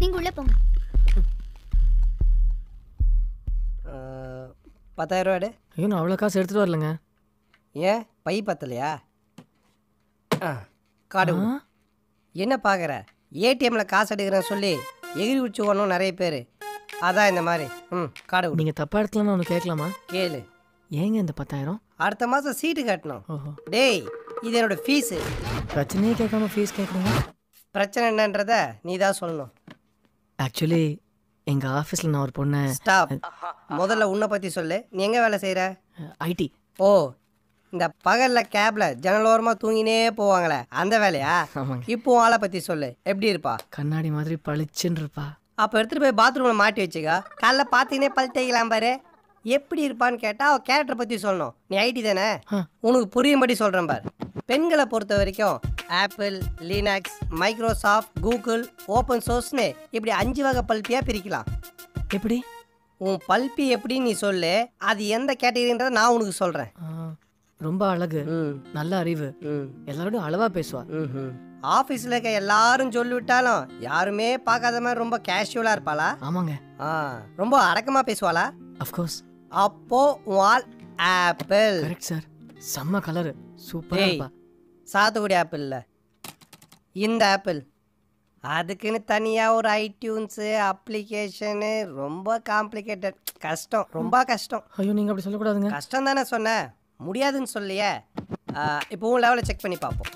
நீங்க உள்ள போங்க. 10,000 ரூபாடு. ஐயோ நான் அவ்வளோ காசு எடுத்துகிட்டு வரலங்க. ஏன் பை பத்தலையா? கார்டு கொடு. என்ன பார்க்குற? ஏடிஎம்மில் காசு எடுக்கிறேன்னு சொல்லி எகிரி உச்சி ஓடணும் நிறைய பேர். அதான் இந்த மாதிரி. கார்டு கொடு. நீங்கள் தப்பாக எடுத்துலான்னு ஒன்று கேட்கலாமா? கேளு. ஏங்க இந்த 10,000? அடுத்த மாதம் சீட்டு கட்டணும். ஓஹோ. டேய் இது என்னோட ஃபீஸு. பிரச்சனையே கேட்காம ஃபீஸ் கேட்குறீங்க? பிரச்சனை என்னன்றத நீ தான் சொல்லணும். ஆக்சுவலி எங்கள் ஆஃபீஸில் நான் ஒரு பொண்ணை... ஸ்டாப். முதல்ல உன்னை பற்றி சொல்லு. நீ எங்கே வேலை செய்கிற? ஐடி. ஓ, இந்த பகலில் கேபில் ஜன்னலோரமாக தூங்கினே போவாங்களே அந்த வேலையா? ஆமாங்க. இப்போ ஆளை பற்றி சொல்லு. எப்படி இருப்பா? கண்ணாடி மாதிரி பளிச்சுன்னு இருப்பா. அப்போ எடுத்துகிட்டு போய் பாத்ரூமில் மாட்டி வச்சுக்கா. காலைல பார்த்தீங்கன்னே பல் தேய்க்கலாம் பாரு. எப்படி இருப்பான்னு கேட்டால் அவள் கேரக்டரை பற்றி சொல்லணும். நீ ஐடி தானே, உனக்கு புரியும்படி சொல்கிறேன் பாரு. பெண்களை பொறுத்த வரைக்கும் Apple, Linux, Microsoft, Google, open சோர்ஸ்னு இப்படி 5 வகை பல்பியாக பிரிக்கலாம். எப்படி? உன் பல்பி எப்படின்னு நீ சொல்லு, அது எந்த கேட்டகரின்றதை நான் உனக்கு சொல்கிறேன். ரொம்ப அழகு, நல்ல அறிவு, எல்லாரோடும் அளவா பேசுவா. ஆஃபீஸில் இருக்க எல்லாரும் சொல்லிவிட்டாலும் யாருமே பார்க்காத மாதிரி ரொம்ப கேஷுவலாக இருப்பாளா? ஆமாங்க. ரொம்ப அடக்கமாக பேசுவாளா? அஃப்கோர்ஸ். அப்போ வால் ஆப்பிள். Correct sir. செம்ம கலரு, சூப்பராக இருப்பா. சாத்துக்குடி ஆப்பிள் இல்லை, இந்த ஆப்பிள். அதுக்குன்னு தனியாக ஒரு ஐடியூன்ஸு அப்ளிகேஷனு, ரொம்ப காம்ப்ளிகேட்டட். கஷ்டம், ரொம்ப கஷ்டம். ஐயோ நீங்கள் அப்படி சொல்லக்கூடாதுங்க. கஷ்டம் தானே சொன்னேன், முடியாதுன்னு சொல்லியே. இப்போ உன் லெவலில் செக் பண்ணி பார்ப்போம்.